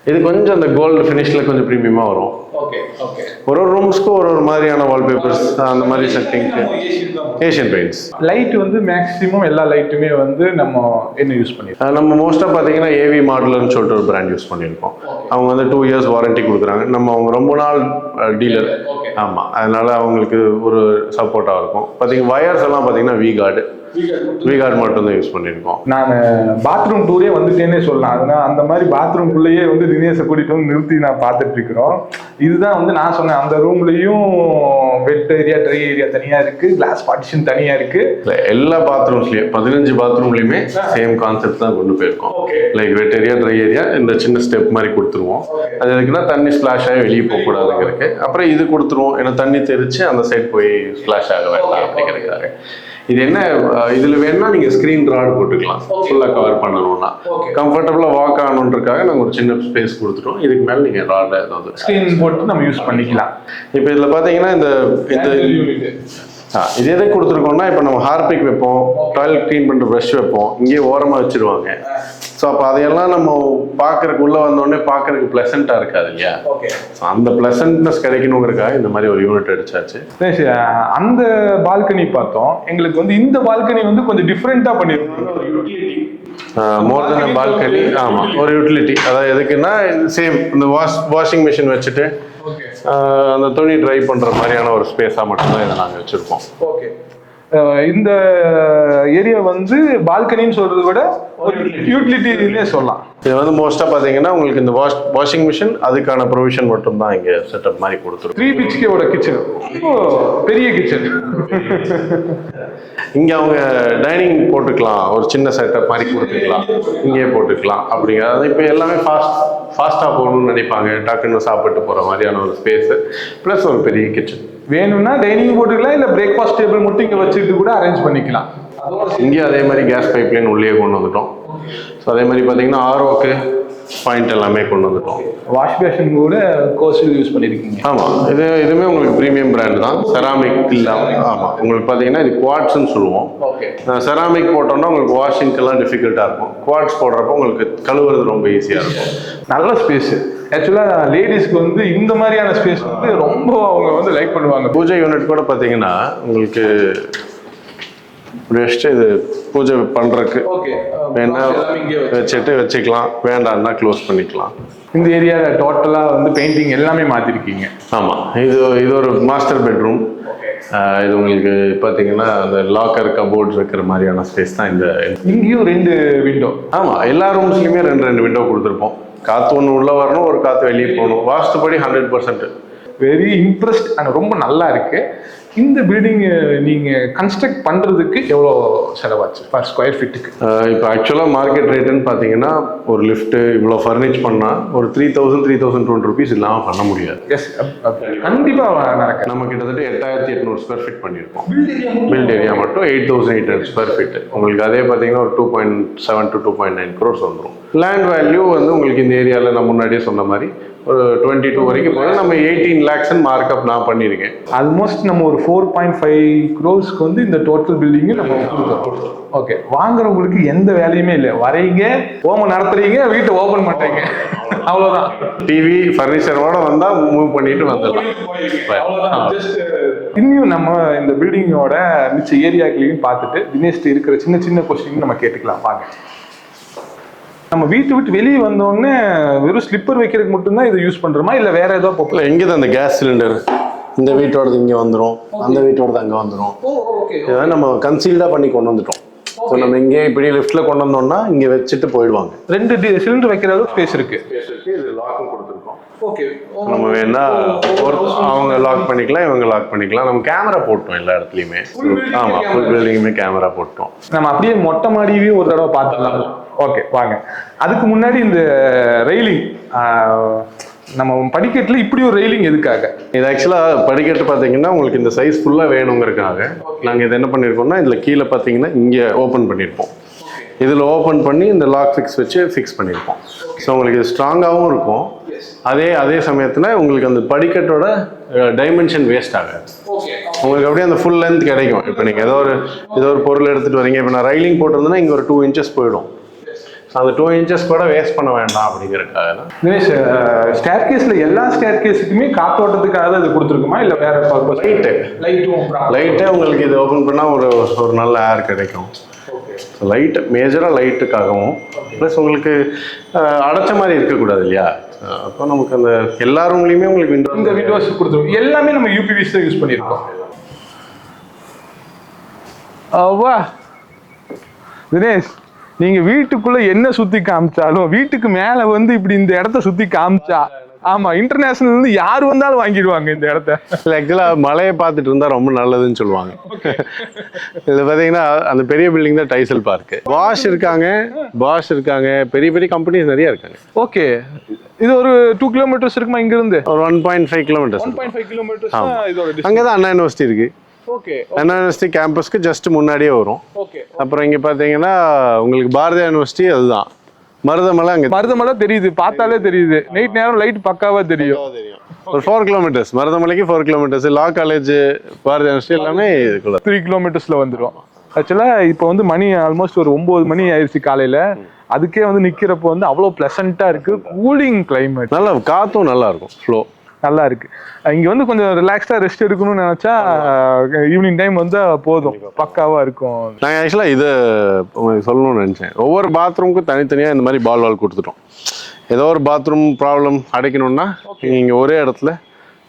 இது கொஞ்சம் அந்த கோல்டு ஃபினிஷில் கொஞ்சம் ப்ரீமியமாக வரும். ஒரு ரூம்ஸ்க்கும் ஒரு மாதிரியான வால்பேப்பர்ஸ் அந்த மாதிரி செட்டிங்க்கு ஏஷியன் பெயிண்ட்ஸ். லைட் வந்து மேக்ஸிமம் எல்லா லைட்டுமே வந்து நம்ம என்ன யூஸ் பண்ணிருக்கோம்? நம்ம மோஸ்ட்டாக பார்த்தீங்கன்னா ஏவி மாடலர்னு சொல்லிட்டு ஒரு பிராண்ட் யூஸ் பண்ணியிருக்கோம். அவங்க வந்து 2 இயர்ஸ் வாரண்டி கொடுக்குறாங்க. அவங்க ரொம்ப நாள் டீலர். ஆமாம், அதனால அவங்களுக்கு ஒரு சப்போர்ட்டாக இருக்கும். பார்த்தீங்கன்னா வயர்ஸ் எல்லாம் பார்த்தீங்கன்னா வீகார்டு மட்டும் தான் யூஸ் பண்ணியிருக்கோம். நான் பாத்ரூம் டூரே வந்துட்டேன்னே சொல்லலாம். அதனால அந்த மாதிரி பாத்ரூம்குள்ளேயே வந்து தினேஷை கூட்டிட்டு வந்து நிறுத்தி நான் பார்த்துட்டு இருக்கிறோம். இதுதான் வந்து நான் சொன்னேன், அந்த ரூம்லையும் வெட் ஏரியா ட்ரை ஏரியா தனியா இருக்கு, கிளாஸ் பார்ட்டிஷன் தனியா இருக்கு. எல்லா பாத்ரூம்ஸ்லயும் 15 பாத்ரூம்லயுமே சேம் கான்செப்ட் தான் கொண்டு போயிருக்கோம். லைக் வெட் ஏரியா ட்ரை ஏரியா இந்த சின்ன ஸ்டெப் மாதிரி கொடுத்துருவோம். அது எதுக்குன்னா தண்ணி ஸ்பிளாஷ் ஆகி வெளியே போக கூடாதுங்கிறதுக்கு. அப்புறம் இது கொடுத்துருவோம், ஏன்னா தண்ணி தெரிச்சு அந்த சைட் போய் ஸ்பிளாஷ் ஆக வேண்டாம் அப்படிங்கிறதுக்காக. இது என்ன, இதுல வேணா நீங்க ஸ்கிரீன் ராட் போட்டுக்கலாம். ஃபுல்லா கவர் பண்ணணும்னா கம்ஃபர்டபுளா வாக் ஆகணுன்றதுக்காக நாங்க ஒரு சின்ன ஸ்பேஸ் கொடுத்துட்டோம். இதுக்கு மேல நீங்க ராட் ஏதாவது ஸ்கிரீன் போட்டு நம்ம யூஸ் பண்ணிக்கலாம். இப்போ இதுல பாத்தீங்கன்னா இந்த இது எதை கொடுத்துருக்கோம்னா இப்போ நம்ம ஹார்பிக் வைப்போம், டாய்லெட் க்ளீன் பண்ணுற ப்ரஷ் வைப்போம், இங்கேயே ஓரமாக வச்சிருவாங்க. ஸோ அப்போ அதையெல்லாம் நம்ம பார்க்கறதுக்கு உள்ளே வந்தோடனே பார்க்கறதுக்கு ப்ளசண்ட்டாக இருக்காது இல்லையா? ஸோ அந்த ப்ளசன்ட்னஸ் கிடைக்கணுங்கிறதுக்காக இந்த மாதிரி ஒரு யூனிட் அடிச்சாச்சு. அந்த பால்கனி பார்த்தோம், எங்களுக்கு வந்து இந்த பால்கனி வந்து கொஞ்சம் டிஃப்ரெண்ட்டாக பண்ணியிருக்கோம். மோர் தென் பால்கனி. ஆமாம், ஒரு யூட்டிலிட்டி. அதாவது எதுக்குன்னா சேம் இந்த வாஷிங் மிஷின் வச்சுட்டு அந்த துணி ட்ரை பண்ணுற மாதிரியான ஒரு ஸ்பேஸாக மட்டும்தான் இதை நாங்கள் வச்சுருக்கோம். ஓகே, இந்த ஏரியா வந்து பால்கனின்னு சொல்றதை விட ஒரு யூட்டிலிட்டினே சொல்லலாம். இது வந்து மோஸ்ட்டாக பார்த்தீங்கன்னா உங்களுக்கு இந்த வாஷிங் மிஷின் அதுக்கான ப்ரொவிஷன் மட்டும் தான் இங்கே செட்டப் மாதிரி கொடுத்துருக்கோம். 3 BHKவோட கிச்சன், பெரிய கிச்சன். இங்கே அவங்க டைனிங் போட்டுக்கலாம், ஒரு சின்ன செட்டப் மாதிரி கொடுத்துக்கலாம், இங்கேயே போட்டுக்கலாம் அப்படிங்கிறது. இப்போ எல்லாமே ஃபாஸ்ட்டாக போகணும்னு நினைப்பாங்க, டக்குன்னு சாப்பிட்டு போகிற மாதிரியான ஒரு ஸ்பேஸு ப்ளஸ் ஒரு பெரிய கிச்சன். வேணும்னா டைனிங் போட்டுக்கலாம், இல்லை பிரேக்ஃபாஸ்ட் டேபிள் மட்டும் இங்கே வச்சுட்டு கூட அரேஞ்ச் பண்ணிக்கலாம். இங்கே அதே மாதிரி கேஸ் பைப்லைன் உள்ளே கொண்டு வந்துட்டோம். ஸோ அதே மாதிரி பார்த்தீங்கன்னா ஆர்ஓக்கு பாயிண்ட் எல்லாமே கொண்டு வந்துட்டோம். வாஷ் பேஷன் கூட கோஸ்டில் யூஸ் பண்ணியிருக்கீங்க. ஆமாம், இதுவுமே உங்களுக்கு ப்ரீமியம் பிராண்ட் தான், செராமிக் இல்லாமல். ஆமாம், உங்களுக்கு பார்த்தீங்கன்னா இது குவாட்ஸ்ன்னு சொல்லுவோம். ஓகே, செராமிக் போட்டோம்னா உங்களுக்கு வாஷிங்க்கெல்லாம் டிஃபிகல்ட்டாக இருக்கும். குவாட்ஸ் போடுறப்போ உங்களுக்கு கழுவுறது ரொம்ப ஈஸியாக இருக்கும். நல்ல ஸ்பேஸு. ஆக்சுவலாக லேடிஸ்க்கு வந்து இந்த மாதிரியான ஸ்பேஸ் வந்து ரொம்ப அவங்க வந்து லைக் பண்ணுவாங்க. பூஜை யூனிட் கூட பார்த்தீங்கன்னா உங்களுக்கு வச்சுட்டு இது பூஜை பண்ணுறதுக்கு வேணா வச்சுட்டு வச்சுக்கலாம், வேண்டாம்னா க்ளோஸ் பண்ணிக்கலாம். இந்த ஏரியாவில் டோட்டலாக வந்து பெயிண்டிங் எல்லாமே மாற்றிருக்கீங்க. ஆமாம், இது ஒரு மாஸ்டர் பெட்ரூம். இது உங்களுக்கு பார்த்தீங்கன்னா அந்த லாக்கர் கபோர்ட்ஸ் வைக்கிற மாதிரியான ஸ்பேஸ் தான். இங்கேயும் 2 விண்டோ. ஆமாம், எல்லா ரூம்ஸ்லையுமே 2 விண்டோ கொடுத்துருப்போம். காற்று ஒன்று உள்ளே வரணும், ஒரு காற்று வெளியே போகணும். வாஸ்துப்படி 100%. வெரி இம்ப்ரெஸ்ட் அண்ட் ரொம்ப நல்லா இருக்கு. இந்த பில்டிங் நீங்க கன்ஸ்ட்ரக்ட் பண்றதுக்கு எவ்வளோ செலவாச்சு பர் ஸ்கொயர் ஃபீட்டுக்கு? இப்போ ஆக்சுவலாக மார்க்கெட் ரேட்டுன்னு பார்த்தீங்கன்னா ஒரு லிஃப்ட் இவ்வளோ ஃபர்னிச் பண்ணால் ஒரு 3,200 rupees இல்லாமல் பண்ண முடியாது. எஸ், கண்டிப்பாக நடக்க. நம்ம கிட்டத்தட்ட 8,800 ஸ்கொயர் ஃபீட் பண்ணியிருக்கோம். பில்ட் ஏரியா மட்டும் 8,800 ஸ்கொயர் ஃபீட். உங்களுக்கு அதே பார்த்தீங்கன்னா ஒரு 2.7 to 2.9 crores வந்துடும். லேண்ட் வேல்யூ வந்து உங்களுக்கு இந்த ஏரியாவில் நான் முன்னாடியே சொன்ன மாதிரி ஒரு 22 வரைக்கும் போனால் நம்ம 18 lakhs மார்க்அப் நான் பண்ணியிருக்கேன். ஆல்மோஸ்ட் நம்ம ஒரு 4.5 crores வந்து இந்த டோட்டல் பில்டிங்கு நம்ம கொடுத்துருக்கோம். ஓகே, வாங்குறவங்களுக்கு எந்த வேலையுமே இல்லை. வரைங்க, ஹோமம் நடத்துறீங்க, வீட்டை ஓப்பன் பண்ணுறீங்க, அவ்வளோதான். டிவி ஃபர்னிச்சரோட வந்தால் மூவ் பண்ணிட்டு வந்துடலாம். இன்னும் நம்ம இந்த பில்டிங்கோட மிச்ச ஏரியாக்களையும் பார்த்துட்டு தினேஷ்ட்டு இருக்கிற சின்ன சின்ன கொஸ்டின் நம்ம கேட்டுக்கலாம் வாங்க. நம்ம வீட்டு விட்டு வெளியே வந்தோடனே வெறும் ஸ்லிப்பர் வைக்கிறதுக்கு மட்டும்தான் இதை யூஸ் பண்றோமா, இல்லை வேற ஏதோ போகல? எங்கே தான் அந்த கேஸ் சிலிண்டர் இந்த வீட்டோடது இங்கே வந்துடும், அந்த வீட்டோடது அங்கே வந்துடும். இதான் நம்ம கன்சீல்டாக பண்ணி கொண்டு வந்துட்டோம். ஸோ நம்ம இங்கே இப்படி லிஃப்ட்டில் கொண்டு வந்தோம்னா இங்கே வச்சுட்டு போயிடுவாங்க. 2 சிலிண்டர் வைக்கிற அளவுக்கு ஸ்பேஸ் இருக்கு. இது லாக்கும் கொடுத்துருக்கோம். ஓகே, நம்ம வேணா அவங்க லாக் பண்ணிக்கலாம், இவங்க லாக் பண்ணிக்கலாம். நம்ம கேமரா போட்டோம் எல்லா இடத்துலையுமே. ஆமாம், ஃபுல் பில்டிங்குமே கேமரா போட்டோம். நம்ம அப்படியே மொட்டை மாடியவே ஒரு தடவை பார்த்துக்கலாம். ஓகே வாங்க. அதுக்கு முன்னாடி இந்த ரெயிலிங், நம்ம படிக்கட்டில் இப்படி ஒரு ரெயிலிங் எதுக்காக? இது ஆக்சுவலாக படிக்கட்டு பார்த்தீங்கன்னா உங்களுக்கு இந்த சைஸ் ஃபுல்லாக வேணுங்கிறதுக்காக நாங்கள் இதை என்ன பண்ணியிருக்கோம்னா இதில் கீழே பார்த்தீங்கன்னா இங்கே ஓப்பன் பண்ணியிருப்போம். இதில் ஓப்பன் பண்ணி இந்த லாக் வச்சு ஃபிக்ஸ் பண்ணியிருப்போம். ஸோ உங்களுக்கு இது ஸ்ட்ராங்காகவும் இருக்கும். அதே சமயத்தில் உங்களுக்கு அந்த படிக்கட்டோட டைமென்ஷன் வேஸ்ட் ஆகாது. உங்களுக்கு அப்படியே அந்த ஃபுல் லென்த் கிடைக்கும். இப்போ நீங்கள் ஏதோ ஒரு பொருள் எடுத்துகிட்டு வரீங்க, இப்போ நான் ரைலிங் போட்டிருந்தேன்னா இங்கே ஒரு 2 inches போயிடும். அந்த 2 inches கூட வேஸ்ட் பண்ண வேண்டாம் அப்படிங்கிறதுக்காக தான். தினேஷ், ஸ்டேர் கேஸில் எல்லா ஸ்டேர் கேஸுக்குமே காத்தோட்டத்துக்காக இது கொடுத்துருக்குமா, இல்லை வேற பர்பஸ்? லைட்டே உங்களுக்கு இது ஓப்பன் பண்ணால் ஒரு நல்ல ஏர் கிடைக்கும். லைட் மேஜராக லைட்டுக்காகவும் ப்ளஸ் உங்களுக்கு அடைச்ச மாதிரி இருக்கக்கூடாது இல்லையா? அப்போ நமக்கு அந்த எல்லா ரூம்லையுமே உங்களுக்கு இந்த விண்டோஸ் கொடுத்துருவோம். எல்லாமே நம்ம யூபிவிசி தான் யூஸ் பண்ணியிருக்கோம். வா தினேஷ், நீங்க வீட்டுக்குள்ள என்ன சுத்தி காமிச்சாலும் வீட்டுக்கு மேல வந்து இப்படி இந்த இடத்த சுத்தி காமிச்சா, ஆமா, இன்டர்நேஷனல் இருந்து யார் வந்தாலும் வாங்கிடுவாங்க இந்த இடத்த. ஆக்சுவலா மழையை பார்த்துட்டு இருந்தா ரொம்ப நல்லதுன்னு சொல்லுவாங்க. இதுல பாத்தீங்கன்னா அந்த பெரிய பில்டிங் தான் டைசல் பார்க். பாஷ் இருக்காங்க, பெரிய பெரிய கம்பெனிஸ் நிறைய இருக்காங்க. ஓகே, இது ஒரு 2 kilometers இருக்குமா இங்க இருந்து? ஒரு 1.5 kilometers. 1.5 kilometers இதோட. அங்கதான் அண்ணா யூனிவர்சிட்டி இருக்கு. ஓகே, அண்ணா யூனிவர்சிட்டி கேம்பஸ்க்கு ஜஸ்ட் முன்னாடியே வரும். ஓகே, அப்புறம் இங்க பாத்தீங்கன்னா உங்களுக்கு பாரதியா யூனிவர்சிட்டி, அதுதான் மருதமலை. அங்க மருதமலை தெரியுது, பார்த்தாலே தெரியுது. நைட் நேரம் லைட் பக்காவா தெரியும். ஒரு 4 கிலோமீட்டர்ஸ், மருதமலைக்கு 4 kilometres, law college, Bharathi university எல்லாமே இதுக்குள்ள 3 கிலோமீட்டர்ஸ்ல வந்துடும். ஆக்சுவலா இப்போ வந்து மணி ஆல்மோஸ்ட் ஒரு 9 மணி ஆயிடுச்சு காலையில. அதுக்கே வந்து நிக்கிறப்போ வந்து அவ்வளோ பிளசண்டா இருக்கு, கூலிங் கிளைமேட், நல்லா காத்தும் நல்லா இருக்கும், ஃப்ளோ நல்லா இருக்கு. இங்க வந்து கொஞ்சம் ரிலாக்ஸ்டா ரெஸ்ட் எடுக்கணும்னு நினைச்சா ஈவினிங் டைம் வந்து போதும், பக்காவா இருக்கும். நான் ஆக்சுவலாக இதை சொல்லணும்னு நினச்சேன். ஒவ்வொரு பாத்ரூமுக்கும் தனித்தனியாக இந்த மாதிரி பால் வால் கொடுத்துட்டோம். ஏதோ ஒரு பாத்ரூம் ப்ராப்ளம் அடைக்கணும்னா நீங்கள் ஒரே இடத்துல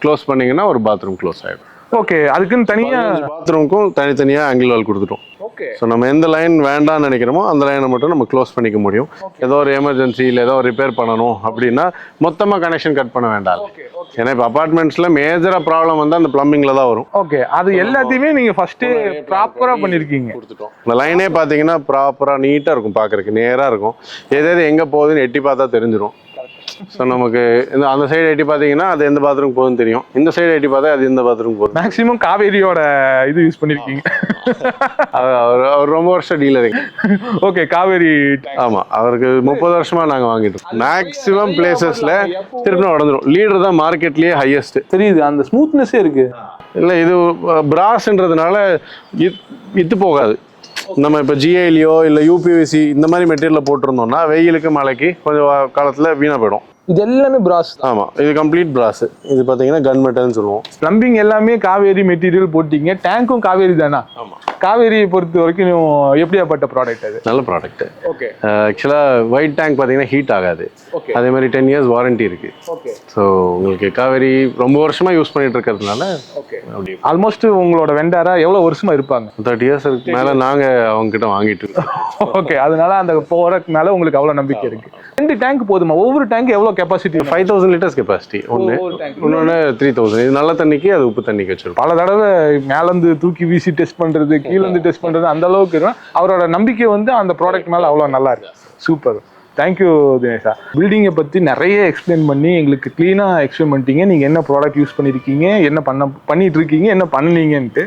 க்ளோஸ் பண்ணீங்கன்னா ஒரு பாத்ரூம் க்ளோஸ் ஆகிடும். ஓகே, அதுக்குன்னு தனியா பாத்ரூமுக்கும் தனித்தனியாக ஆங்கிள் வால் கொடுத்துட்டோம். ஓகே, ஸோ நம்ம எந்த லைன் வேண்டாம்னு நினைக்கிறோமோ அந்த லைனை மட்டும் நம்ம க்ளோஸ் பண்ணிக்க முடியும். ஏதோ ஒரு எமர்ஜென்சி இல்லை ஏதோ ஒரு ரிப்பேர் பண்ணணும் அப்படின்னா மொத்தமாக கனெக்ஷன் கட் பண்ண வேண்டாம். ஏன்னா இப்போ அபார்ட்மெண்ட்ஸில் மேஜராக ப்ராப்ளம் வந்து அந்த பிளம்பிங்கில் தான் வரும். ஓகே, அது எல்லாத்தையுமே நீங்க ஃபர்ஸ்ட் ப்ராப்பரா பண்ணிருக்கீங்க. கொடுத்துட்டோம். இந்த லைனே பார்த்தீங்கன்னா ப்ராப்பராக நீட்டாக இருக்கும், பார்க்கறதுக்கு நேராக இருக்கும். எது எங்கே போகுதுன்னு எட்டி பார்த்தா தெரிஞ்சிடும். ஸோ நமக்கு இந்த அந்த சைடு எட்டி பார்த்தீங்கன்னா அது எந்த பாத்ரூம் போகுதுன்னு தெரியும், இந்த சைடு எட்டி பார்த்தா அது எந்த பாத்ரூம் போகுது. மேக்ஸிமம் காவேரியோட இது யூஸ் பண்ணிருக்கீங்க. அவர் ரொம்ப வருஷம் டீலருங்க. ஓகே, காவேரி. ஆமா, அவருக்கு 30 வருஷமா நாங்க வாங்கிட்டு இருக்கோம். மேக்ஸிமம் பிளேசஸ்ல திருப்பினா உடஞ்சிரும். லீடர் தான் மார்க்கெட்லயே ஹையஸ்ட். தெரியுது, அந்த ஸ்மூத்னஸே இருக்கு. இல்ல இது பிராஸ்ன்றதுனால இத்து போகாது. நம்ம இப்போ ஜிஐலியோ இல்லை யூபிவிசி இந்த மாதிரி மெட்டீரியல் போட்டிருந்தோம்னா வெயிலுக்கு மழைக்கு கொஞ்சம் காலத்தில் வீணாக போயிடும். இது எல்லாமே பிராஸ். ஆமாம், இது கம்ப்ளீட் பிராஸ். இது பார்த்தீங்கன்னா கன் மெட்டல்னு சொல்லுவோம். பிளம்பிங் எல்லாமே காவேரி மெட்டீரியல் போட்டிங்க. டேங்க்கும் காவேரி தானா? ஆமாம். காவேரியை பொறுத்த வரைக்கும் எப்படியாப்பட்ட ப்ராடக்ட் அது? நல்ல ப்ராடக்ட். ஓகே, ஆக்சுவலாக ஒயிட் டேங்க் பார்த்தீங்கன்னா ஹீட் ஆகாது. ஓகே, அதே மாதிரி 10 இயர்ஸ் வாரண்டி இருக்கு. ஓகே. ஸோ உங்களுக்கு காவேரி ரொம்ப வருஷமா யூஸ் பண்ணிட்டு இருக்கிறதுனால ஓகே. அப்படி ஆல்மோஸ்ட் உங்களோட வெண்டாரா எவ்வளோ வருஷமா இருப்பாங்க? 30 இயர்ஸ் மேலே நாங்கள் அவங்க கிட்ட வாங்கிட்டு இருக்கோம். ஓகே, அதனால அந்த ப்ராடக்ட் மேலே உங்களுக்கு அவ்வளோ நம்பிக்கை இருக்கு. 2 டேங்க் போதுமா? ஒவ்வொரு டேங்க் எவ்வளோ கெப்பாசிட்டி? 5000 லிட்டர்ஸ் கெப்பாசிட்டி ஒன்று, இன்னொன்று 3000. இது நல்ல தண்ணிக்கு அது உப்பு தண்ணிக்கு வச்சிருக்கோம். பல தடவை மேலேருந்து தூக்கி வீசி டெஸ்ட் பண்ணுறது, கீழேருந்து டெஸ்ட் பண்ணுறது, அந்த அளவுக்கு இருக்கும். அவரோட நம்பிக்கை வந்து அந்த ப்ராடக்ட் மேலே அவ்வளோ நல்லா இருக்கு. Super, thank you Dinesha. பில்டிங்கை பற்றி நிறைய எக்ஸ்பிளைன் பண்ணி எங்களுக்கு க்ளீனாக எக்ஸ்பிளைன் பண்ணிட்டீங்க. நீங்கள் என்ன ப்ராடக்ட் யூஸ் பண்ணியிருக்கீங்க, என்ன பண்ணிட்டு இருக்கீங்க, என்ன பண்ணுனீங்கன்ட்டு.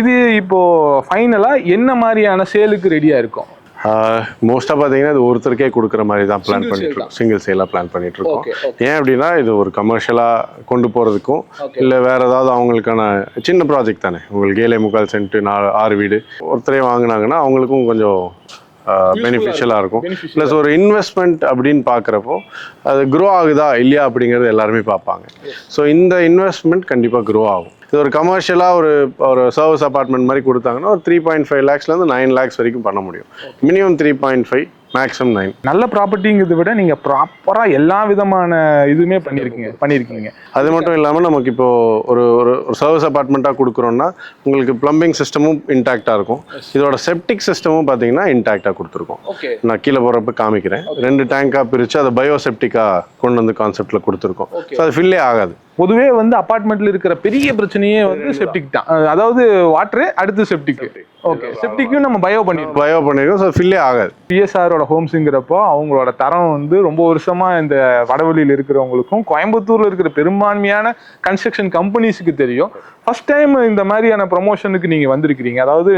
இது இப்போது ஃபைனலாக என்ன மாதிரியான சேலுக்கு ரெடியாக இருக்கும்? மோஸ்ட்டாக பார்த்தீங்கன்னா இது ஒருத்தருக்கே கொடுக்குற மாதிரி தான் பிளான் பண்ணிட்டு இருக்கோம். சிங்கிள் சேலாக பிளான் பண்ணிட்டு இருக்கோம். ஏன் அப்படின்னா இது ஒரு கமர்ஷியலாக கொண்டு போகிறதுக்கும் இல்லை வேற ஏதாவது அவங்களுக்கான சின்ன ப்ராஜெக்ட் தானே. உங்களுக்கு 7.25 சென்ட் 6 வீடு ஒருத்தரே வாங்கினாங்கன்னா அவங்களுக்கும் கொஞ்சம் பெனிஃபிஷியலாக இருக்கும். ப்ளஸ் ஒரு இன்வெஸ்ட்மெண்ட் அப்படின்னு பார்க்குறப்போ அது க்ரோ ஆகுதா இல்லையா அப்படிங்கிறது எல்லாருமே பார்ப்பாங்க. ஸோ இந்த இன்வெஸ்ட்மெண்ட் கண்டிப்பாக க்ரோ ஆகும். இது ஒரு கமர்ஷியலாக ஒரு சர்வீஸ் அபார்ட்மெண்ட் மாதிரி கொடுத்தாங்கன்னா ஒரு 3.5 lakhsலேருந்து 9 lakhs வரைக்கும் பண்ண முடியும். Minimum 3.5, maximum 9. நல்ல ப்ராப்பர்ட்டிங்கிறத விட நீங்கள் ப்ராப்பராக எல்லா விதமான இதுவுமே பண்ணியிருக்கீங்க. அது மட்டும் இல்லாமல் நமக்கு இப்போ ஒரு ஒரு சர்வீஸ் அபார்ட்மெண்ட்டாக கொடுக்குறோன்னா உங்களுக்கு பிளம்பிங் சிஸ்டமும் இன்டாக்டாக இருக்கும். இதோட செப்டிக் சிஸ்டமும் பார்த்தீங்கன்னா இன்டாக்டாக கொடுத்துருக்கோம். நான் கீழே போகிறப்ப காமிக்கிறேன். 2 டேங்காக பிரித்து அதை பயோசெப்டிக்காக கொண்டு வந்து கான்செப்டில் கொடுத்துருக்கோம். ஸோ அது ஃபில்லே ஆகாது. பொதுவே வந்து அபார்ட்மெண்ட்ல இருக்கிற பெரிய பிரச்சனையே வந்து செப்டிக் தான். அதாவது வாட்டரு அடுத்து செப்டிக். ஓகே, செப்டிக்கும் நம்ம பயோ பண்ணிருக்கோம். ஸோ ஃபில்லே ஆகாது. பிஎஸ்ஆரோட ஹோம்ஸுங்கிறப்போ அவங்களோட தரம் வந்து ரொம்ப வருஷமா இந்த வடவெளியில் இருக்கிறவங்களுக்கும் கோயம்புத்தூர்ல இருக்கிற பெரும்பான்மையான கன்ஸ்ட்ரக்ஷன் கம்பெனிஸுக்கு தெரியும். ஃபர்ஸ்ட் டைம் இந்த மாதிரியான ப்ரொமோஷனுக்கு நீங்க வந்திருக்கிறீங்க. அதாவது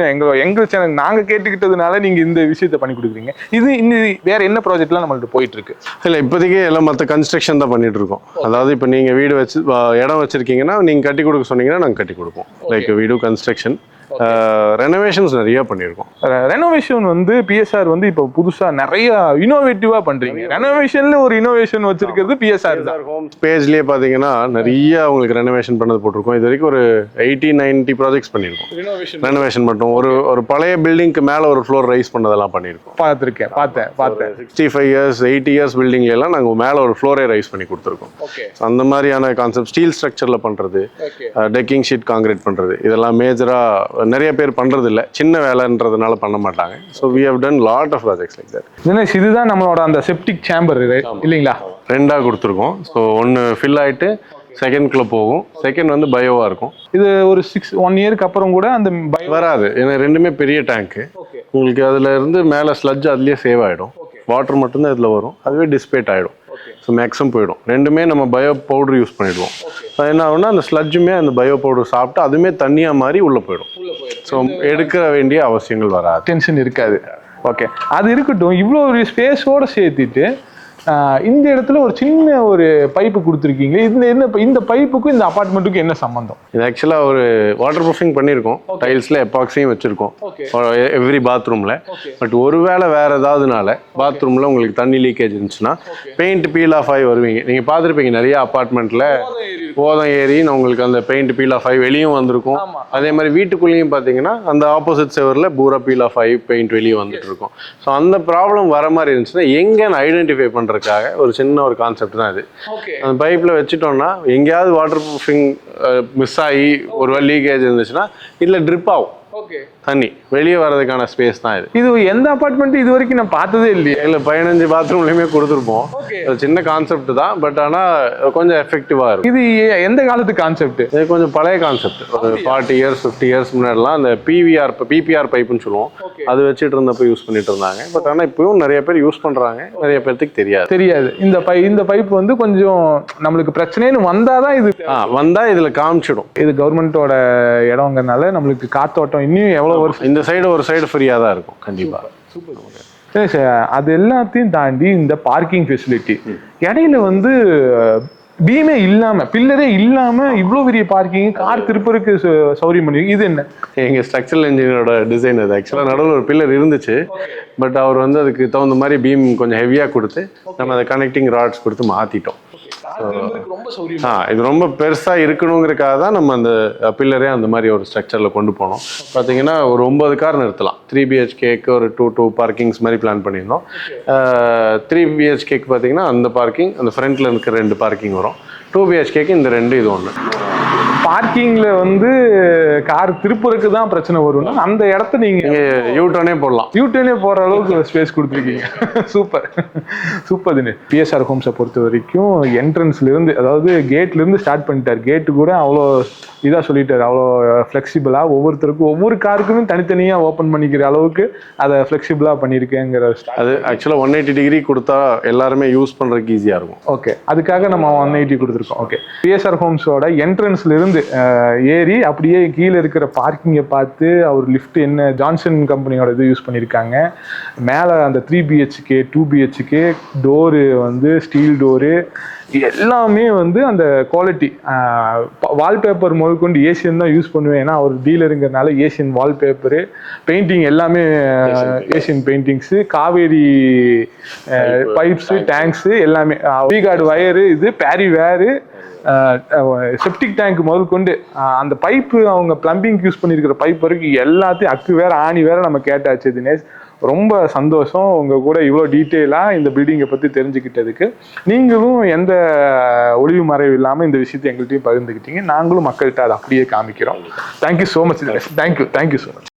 எங்க சேனல் நாங்க கேட்டுக்கிட்டதுனால நீங்க இந்த விஷயத்த பண்ணி கொடுக்குறீங்க. இது இன்னும் வேற என்ன ப்ராஜெக்ட்லாம் நம்மள்ட்ட போயிட்டு இருக்கு? இல்லை, இப்போதைக்கு எல்லாம் மற்ற கன்ஸ்ட்ரக்ஷன் தான் பண்ணிட்டு இருக்கோம். அதாவது இப்போ நீங்க வீடு வச்சு இடம் வச்சிருக்கீங்கன்னா நீங்க கட்டி கொடுக்க சொன்னீங்கன்னா நாங்கள் கட்டி கொடுப்போம். லைக் வீடு கன்ஸ்ட்ரக்ஷன், ரெனோவேஷன்ஸ் நிறைய பண்ணியிருக்கோம். ரெனோவேஷன் வந்து பிஎஸ்ஆர் வந்து இப்போ புதுசா நிறைய இனோவேட்டிவா பண்றீங்க. ரெனோவேஷன்ல ஒரு இனோவேஷன் வச்சிருக்கிறது பிஎஸ்ஆர் தான். ஹோம்ஸ் பேஜ்லயே பாத்தீங்கன்னா நிறைய உங்களுக்கு ரெனோவேஷன் பண்ணது போட்டிருக்கோம். இது வரைக்கும் ஒரு 80-90 ப்ராஜெக்ட்ஸ் பண்ணியிருக்கோம். ரெனோவேஷன் மட்டும் ஒரு பழைய பில்டிங்க்கு மேல ஒரு ஃப்ளோர் ரைஸ் பண்ணதெல்லாம் பண்ணியிருக்கோம். பார்த்தேன் 65 இயர்ஸ் 80 இயர்ஸ் பில்டிங்ல எல்லாம் நாங்கள் மேல ஒரு ஃப்ளோரே ரைஸ் பண்ணி கொடுத்துருக்கோம். அந்த மாதிரியான கான்செப்ட் ஸ்டீல் ஸ்ட்ரக்சர்ல பண்றது, டெக்கிங் ஷீட் காங்கிரீட் பண்றது, இதெல்லாம் மேஜரா நிறைய பேர் பண்றது இல்ல. சின்ன வேலைன்றதுனால பண்ண மாட்டாங்க. So we have done lot of projects like that. Dinesh, இதுதான் நம்மளோட அந்த செப்டிக் சேம்பர் இல்லைங்களா? 2ஆ கொடுத்துருக்கோம். ஸோ 1 ஃபில் ஆயிட்டு செகண்ட்குள்ள போகும். செகண்ட் வந்து பயோவா இருக்கும். இது ஒரு 1 இயருக்கு அப்புறம் கூட அந்த வராது. ஏன்னா 2மே பெரிய டேங்க்கு. உங்களுக்கு அதுல இருந்து மேல ஸ்லட்ஜ் அதுலயே சேவ் ஆயிடும். வாட்டர் மட்டும்தான் இதுல வரும். அதுவே டிஸ்பேட் ஆயிடும். ஸோ மேக்ஸிமம் போயிடும். 2மே நம்ம பயோ பவுடர் யூஸ் பண்ணிடுவோம். என்ன ஆகும்னா அந்த ஸ்லட்ஜுமே அந்த பயோ பவுடர் சாப்பிட்டு அதுவுமே தண்ணியாக மாதிரி உள்ளே போயிடும். ஸோ எடுக்க வேண்டிய அவசியங்கள் வராது. டென்ஷன் இருக்காது. ஓகே, அது இருக்கட்டும். இவ்வளோ ஒரு ஸ்பேஸோடு சேர்த்துட்டு இந்த இடத்துல ஒரு சின்ன ஒரு பைப்பு கொடுத்துருக்கீங்க. இந்த பைப்புக்கும் இந்த அபார்ட்மெண்ட்டுக்கும் என்ன சம்பந்தம்? இது ஆக்சுவலாக ஒரு வாட்டர் ப்ரூஃபிங் பண்ணியிருக்கோம், டைல்ஸில் எப்பாக்ஸையும் வச்சுருக்கோம் எவ்ரி பாத்ரூமில். பட் ஒருவேளை வேறு ஏதாவதுனால பாத்ரூமில் உங்களுக்கு தண்ணி லீக்கேஜ் இருந்துச்சுன்னா பெயிண்ட் பீல் ஆஃப் ஆகி வருவீங்க. நீங்கள் பார்த்துருப்பீங்க நிறைய அப்பார்ட்மெண்ட்டில் போதம் ஏறி உங்களுக்கு அந்த பெயிண்ட் பீல் ஆஃப் ஆகி வெளியும் வந்திருக்கும். அதே மாதிரி வீட்டுக்குள்ளேயும் பார்த்தீங்கன்னா அந்த ஆப்போசிட் செவரில் பூரா பீல் ஆஃப் ஆகி பெயிண்ட் வெளியே வந்துட்டு இருக்கும். ஸோ அந்த ப்ராப்ளம் வர மாதிரி இருந்துச்சுன்னா எங்கேன்னு ஐடென்டிஃபை பண்ணுறதுக்காக ஒரு சின்ன ஒரு கான்செப்ட் தான் இது. அந்த பைப்பில் வச்சுட்டோம்னா எங்கேயாவது வாட்டர் ப்ரூஃபிங் மிஸ் ஆகி ஒரு லீக்கேஜ் இருந்துச்சுன்னா இதில் ட்ரிப் ஆகும் தண்ணி, வெளியே வர்றதுக்கான ஸ்பேஸ் தான் இது. இது எந்த அபார்ட்மெண்ட் இது வரைக்கும் நான் பார்த்ததே இல்லையே. இல்லை 15 பாத்ரூம்லையுமே கொடுத்துருப்போம். சின்ன கான்செப்ட் தான், பட் ஆனால் கொஞ்சம் எஃபெக்டிவாக இருக்கும். இது எந்த காலத்து கான்செப்ட்? இது கொஞ்சம் பழைய கான்செப்ட். ஒரு 40 இயர்ஸ் 50 இயர்ஸ் முன்னாடிலாம் அந்த பிபிஆர் பைப்புன்னு சொல்லுவோம், அது வச்சுட்டு இருந்தப்போ யூஸ் பண்ணிட்டு இருந்தாங்க. பட் ஆனால் இப்பவும் நிறைய பேர் யூஸ் பண்ணுறாங்க, நிறைய பேருக்கு தெரியாது. இந்த பைப் வந்து கொஞ்சம் நம்மளுக்கு பிரச்சனைன்னு வந்தாதான் இது வந்தால் இதில் காமிச்சிடும். இது கவர்மெண்ட்டோட இடங்கிறதுனால நம்மளுக்கு காத்தோட்டம் இன்னும் எவ்வளோ வருஷம் இந்த சைடு ஒரு சைடு ஃப்ரீயாக தான் இருக்கும் கண்டிப்பாக. சரி சார், அது எல்லாத்தையும் தாண்டி இந்த பார்க்கிங் ஃபெசிலிட்டி இடையில வந்து பீமே இல்லாம பில்லரே இல்லாம இவ்வளோ பெரிய பார்க்கிங் கார் திருப்பருக்கு சௌரியம் பண்ணுவீங்க. இது என்ன? எங்கள் ஸ்ட்ரக்சரல் இன்ஜினியரோட டிசைன் அது. ஆக்சுவலாக நடுவில் ஒரு பில்லர் இருந்துச்சு, பட் அவர் வந்து அதுக்கு தகுந்த மாதிரி பீம் கொஞ்சம் ஹெவியாக கொடுத்து நம்ம அதை கனெக்டிங் ராட்ஸ் கொடுத்து மாற்றிட்டோம். இது ரொம்ப பெருசா இருக்கணுங்கிறதுக்காக தான் நம்ம அந்த பில்லரே அந்த மாதிரி ஒரு ஸ்ட்ரக்சர்ல கொண்டு போனோம். பாத்தீங்கன்னா ஒரு 9 கார் நிறுத்தலாம். 3 BHKக்கு ஒரு 2 பார்க்கிங்ஸ் மாதிரி பிளான் பண்ணியிருந்தோம். 3 BHKக்கு பாத்தீங்கன்னா அந்த பார்க்கிங், அந்த ஃப்ரண்ட்ல இருக்கிற 2 பார்க்கிங் வரும். 2 BHKக்கு இந்த 2 இது ஒன்று. பார்க்கிங்ல வந்து கார் திருப்புறதுக்கு தான் பிரச்சனை வரும்னா அந்த இடத்த நீங்க யூட்டர்னே போடலாம். யூட்டர்னே போற அளவுக்கு ஸ்பேஸ் கொடுத்துருக்கீங்க. சூப்பர் தினேஷ். பிஎஸ்ஆர் ஹோம்ஸை பொறுத்த வரைக்கும் என்ட்ரன்ஸ்ல இருந்து, அதாவது கேட்ல இருந்து ஸ்டார்ட் பண்ணிட்டார். கேட்டு கூட அவ்வளோ இதாக சொல்லிட்டாரு, அவ்வளோ ஃப்ளெக்சிபிளா ஒவ்வொருத்தருக்கும் ஒவ்வொரு காருக்குமே தனித்தனியா ஓப்பன் பண்ணிக்கிற அளவுக்கு அதை ஃப்ளெக்சிபிளா பண்ணியிருக்கேங்கிற. அது ஆக்சுவலா 180 டிகிரி கொடுத்தா எல்லாருமே யூஸ் பண்றதுக்கு ஈஸியா இருக்கும். ஓகே, அதுக்காக நம்ம 180 கொடுத்துருக்கோம். ஓகே, பிஎஸ்ஆர் ஹோம்ஸோட என்ட்ரன்ஸ்ல இருந்து ஏறி அப்படியே கீழே இருக்கிற பார்க்கிங்கை பார்த்து அவர் லிஃப்ட் என்ன ஜான்சன் கம்பெனியோட இது யூஸ் பண்ணியிருக்காங்க. மேலே அந்த 3 BHK 2 BHK டோரு வந்து ஸ்டீல் டோரு எல்லாமே வந்து அந்த குவாலிட்டி. வால்பேப்பர் முதற்கொண்டு ஏசியன் தான் யூஸ் பண்ணுவேன், ஏன்னா அவர் டீலருங்கிறதுனால ஏசியன் வால்பேப்பரு, பெயிண்டிங் எல்லாமே Asian paintings, Kaveri pipes, tanks எல்லாமே, வீகார்டு வயரு, இது பேரி வேரு, செப்டிக் டேங்க் முதல் கொண்டு அந்த பைப்பு அவங்க பிளம்பிங் யூஸ் பண்ணியிருக்கிற பைப் வரைக்கும் எல்லாத்தையும் அக்கு வேற ஆணி வேற நம்ம கேட்டாச்சு தினேஷ். ரொம்ப சந்தோஷம் உங்க கூட இவ்வளோ டீட்டெயிலாக இந்த பில்டிங்கை பற்றி தெரிஞ்சுக்கிட்டதுக்கு. நீங்களும் எந்த ஒளிவு மறைவு இல்லாமல் இந்த விஷயத்தை எங்கள்கிட்டையும் பகிர்ந்துக்கிட்டீங்க. நாங்களும் மக்கள்கிட்ட அதை அப்படியே காமிக்கிறோம். Thank you so much Dinesh. Thank you so much.